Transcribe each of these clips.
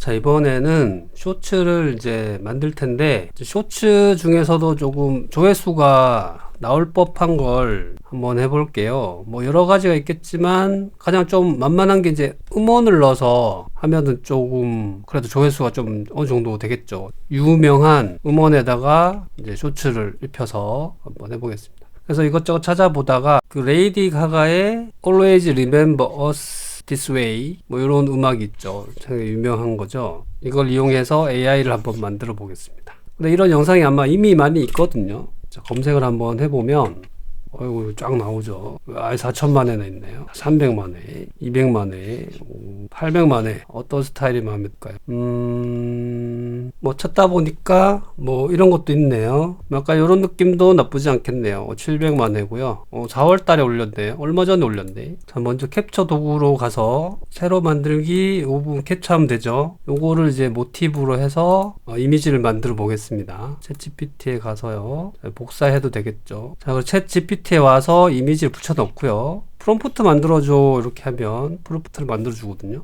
자, 이번에는 쇼츠를 이제 만들 텐데, 쇼츠 중에서도 조금 조회수가 나올 법한 걸 한번 해볼게요. 뭐 여러 가지가 있겠지만 가장 좀 만만한 게 이제 음원을 넣어서 하면은 조금 그래도 조회수가 좀 어느 정도 되겠죠. 유명한 음원에다가 이제 쇼츠를 입혀서 한번 해보겠습니다. 그래서 이것저것 찾아보다가 그 레이디 가가의 Always Remember Us This Way 뭐 이런 음악이 있죠. 되게 유명한 거죠. 이걸 이용해서 AI를 한번 만들어 보겠습니다. 근데 이런 영상이 아마 이미 많이 있거든요. 자, 검색을 한번 해보면 어이구 쫙 나오죠. 아예 4천만 회나 있네요. 300만 회, 200만 회, 800만 회. 어떤 스타일이 마음에 들까요? 뭐 찾다 보니까 뭐 이런 것도 있네요. 약간 이런 느낌도 나쁘지 않겠네요. 700만 회고요. 4월 달에 올렸네요. 얼마 전에 올렸네. 자, 먼저 캡처 도구로 가서 새로 만들기 이 부분 캡처하면 되죠. 요거를 이제 모티브로 해서 이미지를 만들어 보겠습니다. 챗 GPT에 가서요. 복사해도 되겠죠. 자, 그리고 챗 GPT에 와서 이미지를 붙여 넣고요. 프롬프트 만들어줘 이렇게 하면 프롬프트를 만들어 주거든요.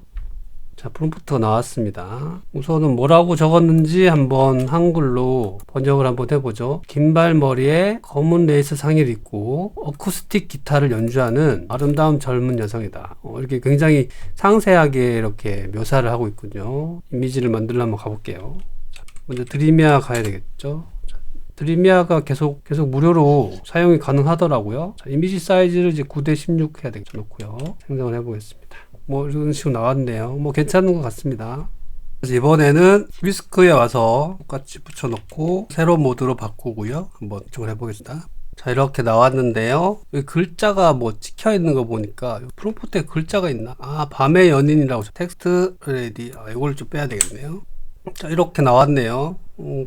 자, 프롬프트가 나왔습니다. 우선은 뭐라고 적었는지 한번 한글로 번역을 한번 해보죠. 긴발머리에 검은 레이스 상의를 입고 어쿠스틱 기타를 연주하는 아름다운 젊은 여성이다. 이렇게 굉장히 상세하게 이렇게 묘사를 하고 있군요. 이미지를 만들려면 가볼게요. 자, 먼저 드리미아 가야 되겠죠. 드리미아가 계속 무료로 사용이 가능하더라고요. 자, 이미지 사이즈를 이제 9:16 해야 되겠죠. 놓고요. 생성을 해보겠습니다. 뭐 이런 식으로 나왔네요. 뭐 괜찮은 것 같습니다. 그래서 이번에는 위스크에 와서 똑같이 붙여놓고 새로 모드로 바꾸고요. 한번 이쪽을 해보겠습니다. 자, 이렇게 나왔는데요. 여기 글자가 뭐 찍혀 있는 거 보니까 프롬프트에 글자가 있나? 아, 밤의 연인이라고 텍스트 레디. 이걸 좀 빼야 되겠네요. 자, 이렇게 나왔네요.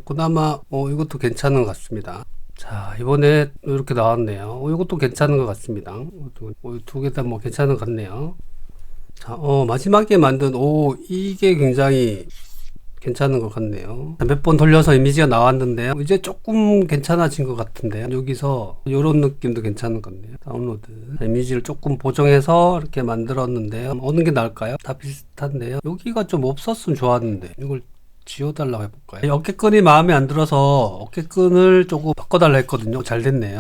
그나마 이것도 괜찮은 것 같습니다. 자, 이번에 이렇게 나왔네요. 이것도 괜찮은 것 같습니다. 두 개 다 뭐 괜찮은 것 같네요. 자, 마지막에 만든 이게 굉장히 괜찮은 것 같네요. 몇 번 돌려서 이미지가 나왔는데요. 이제 조금 괜찮아진 것 같은데요. 여기서 이런 느낌도 괜찮은 것 같네요. 다운로드. 이미지를 조금 보정해서 이렇게 만들었는데요. 어느 게 나을까요? 다 비슷한데요. 여기가 좀 없었으면 좋았는데 이걸 지워달라고 해볼까요? 어깨끈이 마음에 안 들어서 어깨끈을 조금 바꿔달라 했거든요. 잘 됐네요.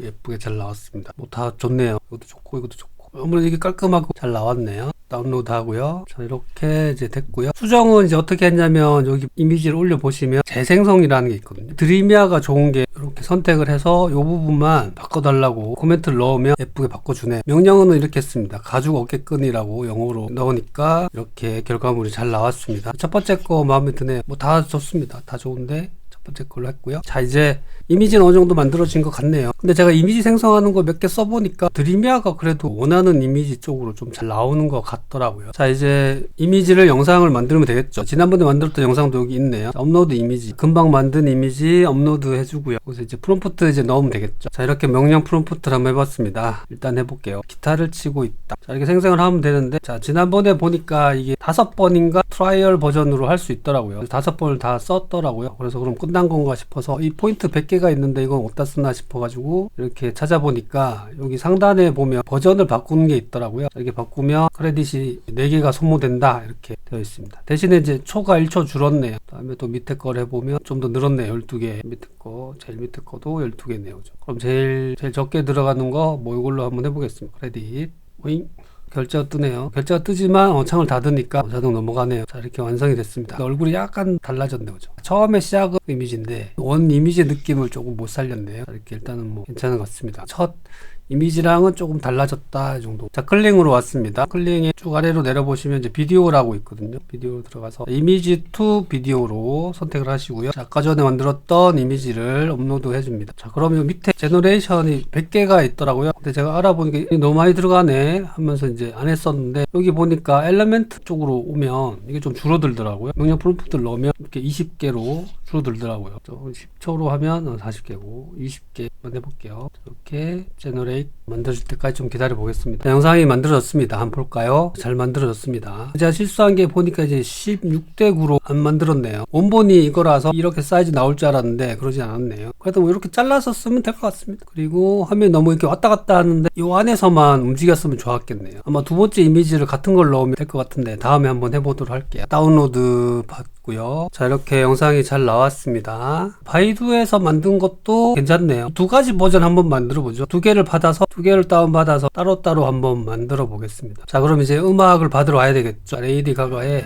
예쁘게 잘 나왔습니다. 뭐 다 좋네요. 이것도 좋고 이것도 좋고. 아무래도 이게 깔끔하고 잘 나왔네요. 다운로드 하고요. 자, 이렇게 이제 됐고요. 수정은 이제 어떻게 했냐면 여기 이미지를 올려보시면 재생성이라는 게 있거든요. 드리미아가 좋은 게 이렇게 선택을 해서 이 부분만 바꿔달라고 코멘트를 넣으면 예쁘게 바꿔주네. 명령어는 이렇게 했습니다. 가죽 어깨끈이라고 영어로 넣으니까 이렇게 결과물이 잘 나왔습니다. 첫 번째 거 마음에 드네요. 뭐 다 좋습니다. 다 좋은데 첫 번째 걸로 했고요. 자, 이제 이미지는 어느 정도 만들어진 것 같네요. 근데 제가 이미지 생성하는 거 몇 개 써보니까 드리미아가 그래도 원하는 이미지 쪽으로 좀 잘 나오는 것 같더라고요. 자, 이제 이미지를 영상을 만들면 되겠죠. 지난번에 만들었던 영상도 여기 있네요. 자, 업로드 이미지. 금방 만든 이미지 업로드 해주고요. 그래서 이제 프롬프트 이제 넣으면 되겠죠. 자, 이렇게 명령 프롬프트를 한번 해봤습니다. 일단 해볼게요. 기타를 치고 있다. 자, 이렇게 생성을 하면 되는데, 자, 지난번에 보니까 이게 5번인가 트라이얼 버전으로 할 수 있더라고요. 5번을 다 썼더라고요. 그래서 그럼 끝난 건가 싶어서 이 포인트 100개가 있는데 이건 어디다 쓰나 싶어가지고 이렇게 찾아보니까 여기 상단에 보면 버전을 바꾸는 게 있더라고요. 이렇게 바꾸면 크레딧이 4개가 소모된다 이렇게 되어 있습니다. 대신에 이제 초가 1초 줄었네요. 다음에 또 밑에 거를 해보면 좀 더 늘었네요. 12개. 밑에 거 제일 밑에 거도 12개네요. 그럼 제일 적게 들어가는 거 뭐 이걸로 한번 해보겠습니다. 크레딧 오잉. 결제가 뜨네요. 결제가 뜨지만 창을 닫으니까 자동 넘어가네요. 자, 이렇게 완성이 됐습니다. 얼굴이 약간 달라졌네요. 그죠? 처음에 시작은 이미지인데 원 이미지 느낌을 조금 못 살렸네요. 자, 이렇게 일단은 뭐 괜찮은 것 같습니다. 첫 이미지랑은 조금 달라졌다 이 정도. 자, 클릭으로 왔습니다. 클릭에 쭉 아래로 내려보시면 이제 비디오라고 있거든요. 비디오로 들어가서 이미지 투 비디오로 선택을 하시고요. 자, 아까 전에 만들었던 이미지를 업로드 해줍니다. 자, 그러면 밑에 제너레이션이 100개가 있더라고요. 근데 제가 알아보니까 너무 많이 들어가네 하면서 이제 안 했었는데 여기 보니까 엘리멘트 쪽으로 오면 이게 좀 줄어들더라고요. 명령 프롬프트를 넣으면 이렇게 20개로 줄어들더라고요. 10초로 하면 40개고 20개만 해볼게요. 이렇게 제너레이션 쉐이크 만들어질 때까지 좀 기다려 보겠습니다. 영상이 만들어졌습니다. 한번 볼까요? 잘 만들어졌습니다. 제가 실수한 게 보니까 이제 16대 9로 안 만들었네요. 원본이 이거라서 이렇게 사이즈 나올 줄 알았는데 그러지 않았네요. 그래도 뭐 이렇게 잘라서 쓰면 될 것 같습니다. 그리고 화면이 너무 이렇게 왔다 갔다 하는데 이 안에서만 움직였으면 좋았겠네요. 아마 두 번째 이미지를 같은 걸 넣으면 될 것 같은데 다음에 한번 해보도록 할게요. 다운로드 받고요. 자, 이렇게 영상이 잘 나왔습니다. 바이두에서 만든 것도 괜찮네요. 두 가지 버전 한번 만들어 보죠. 두 개를 받아서 두 개를 다운받아서 따로따로 한번 만들어 보겠습니다. 자, 그럼 이제 음악을 받으러 와야 되겠죠. 레이디 가가의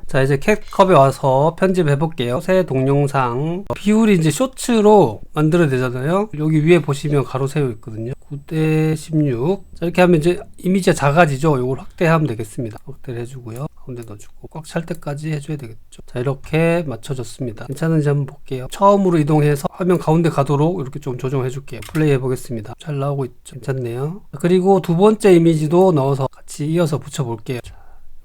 자, 이제 캣컵에 와서 편집해 볼게요. 새 동영상 비율이 이제 쇼츠로 만들어야 되잖아요. 여기 위에 보시면 가로 세워 있거든요. 9대 16. 자, 이렇게 하면 이제 이미지가 작아지죠. 이걸 확대하면 되겠습니다. 확대를 해주고요. 가운데 넣어주고 꽉 찰 때까지 해줘야 되겠죠. 자, 이렇게 맞춰졌습니다. 괜찮은지 한번 볼게요. 처음으로 이동해서 화면 가운데 가도록 이렇게 좀 조정해 줄게요. 플레이 해보겠습니다. 잘 나오고 있죠. 괜찮네요. 그리고 두 번째 이미지도 넣어서 같이 이어서 붙여 볼게요.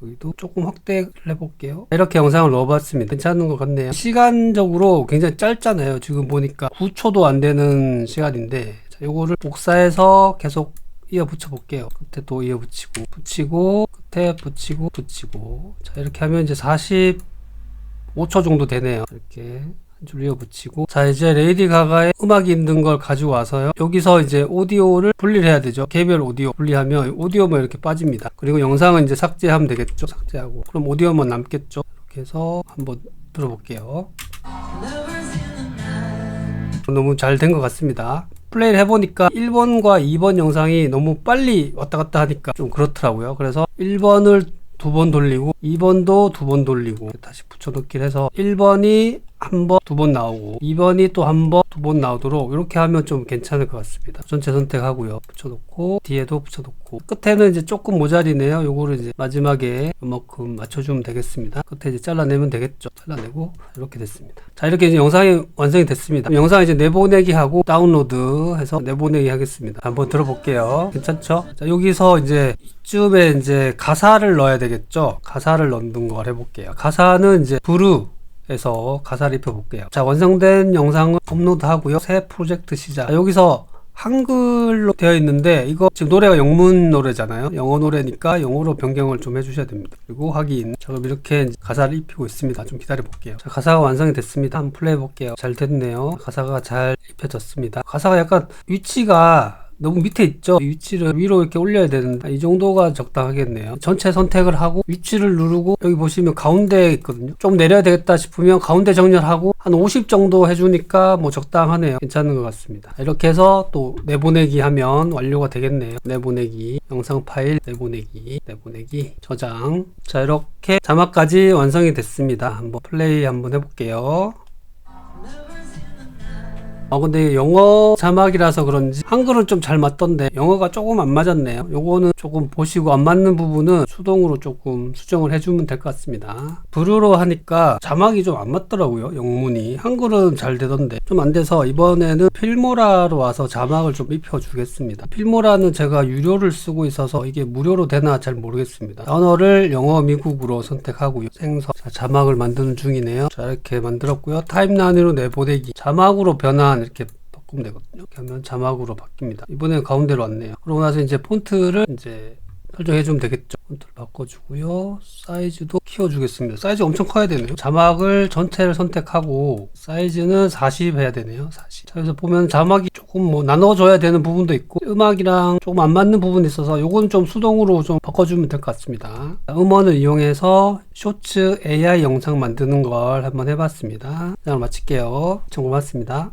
여기도 조금 확대를 해볼게요. 이렇게 영상을 넣어봤습니다. 괜찮은 것 같네요. 시간적으로 굉장히 짧잖아요. 지금 보니까 9초도 안 되는 시간인데, 자, 요거를 복사해서 계속 이어 붙여 볼게요. 끝에 또 이어 붙이고 끝에 붙이고 자, 이렇게 하면 이제 45초 정도 되네요. 이렇게 한 줄 이어 붙이고, 자, 이제 레이디 가가의 음악이 있는 걸 가지고 와서요. 여기서 이제 오디오를 분리를 해야 되죠. 개별 오디오 분리하면 오디오만 이렇게 빠집니다. 그리고 영상은 이제 삭제하면 되겠죠. 삭제하고 그럼 오디오만 남겠죠. 이렇게 해서 한번 들어볼게요. 너무 잘 된 것 같습니다. 플레이를 해보니까 1번과 2번 영상이 너무 빨리 왔다 갔다 하니까 좀 그렇더라고요. 그래서 1번을 2번 돌리고 2번도 2번 돌리고 다시 붙여넣기를 해서 1번이 한 번, 2번 나오고 2번이 또 한 번, 2번 나오도록 이렇게 하면 좀 괜찮을 것 같습니다. 전체 선택하고요. 붙여놓고 뒤에도 붙여놓고 끝에는 이제 조금 모자리네요. 요거를 이제 마지막에 이만큼 맞춰주면 되겠습니다. 끝에 이제 잘라내면 되겠죠. 잘라내고 이렇게 됐습니다. 자, 이렇게 이제 영상이 완성이 됐습니다. 영상 이제 내보내기 하고 다운로드 해서 내보내기 하겠습니다. 한번 들어볼게요. 괜찮죠? 자, 여기서 이제 이쯤에 이제 가사를 넣어야 되겠죠. 가사를 넣는 걸 해볼게요. 가사는 이제 에서 가사를 입혀볼게요. 자, 완성된 영상을 업로드 하고요. 새 프로젝트 시작. 자, 여기서 한글로 되어 있는데 이거 지금 노래가 영문 노래잖아요. 영어 노래니까 영어로 변경을 좀 해주셔야 됩니다. 그리고 확인. 자, 그럼 이렇게 가사를 입히고 있습니다. 좀 기다려 볼게요. 자, 가사가 완성이 됐습니다. 한번 플레이 해볼게요. 잘 됐네요. 가사가 잘 입혀졌습니다. 가사가 약간 위치가 너무 밑에 있죠. 위치를 위로 이렇게 올려야 되는데 이 정도가 적당하겠네요. 전체 선택을 하고 위치를 누르고 여기 보시면 가운데 있거든요. 좀 내려야 되겠다 싶으면 가운데 정렬하고 한 50 정도 해주니까 뭐 적당하네요. 괜찮은 것 같습니다. 이렇게 해서 또 내보내기 하면 완료가 되겠네요. 내보내기, 영상 파일 내보내기 저장. 자, 이렇게 자막까지 완성이 됐습니다. 한번 플레이 한번 해볼게요. 근데 영어 자막이라서 그런지 한글은 좀 잘 맞던데 영어가 조금 안 맞았네요. 요거는 조금 보시고 안 맞는 부분은 수동으로 조금 수정을 해주면 될 것 같습니다. 브루로 하니까 자막이 좀 안 맞더라고요. 영문이. 한글은 잘 되던데 좀 안 돼서 이번에는 필모라로 와서 자막을 좀 입혀주겠습니다. 필모라는 제가 유료를 쓰고 있어서 이게 무료로 되나 잘 모르겠습니다. 언어를 영어 미국으로 선택하고요. 생성. 자, 자막을 만드는 중이네요. 자, 이렇게 만들었고요. 타임라인으로 내보내기. 자막으로 변한 이렇게 바꾸면 되거든요. 이렇게 하면 자막으로 바뀝니다. 이번에는 가운데로 왔네요. 그러고 나서 이제 폰트를 이제 설정해 주면 되겠죠. 폰트를 바꿔주고요. 사이즈도 키워주겠습니다. 사이즈 엄청 커야 되네요. 자막을 전체를 선택하고 사이즈는 40 해야 되네요. 40. 자, 그래서 보면 자막이 조금 뭐 나눠줘야 되는 부분도 있고 음악이랑 조금 안 맞는 부분이 있어서 요건 좀 수동으로 좀 바꿔주면 될 것 같습니다. 음원을 이용해서 쇼츠 AI 영상 만드는 걸 한번 해봤습니다. 그냥 마칠게요. 시청 고맙습니다.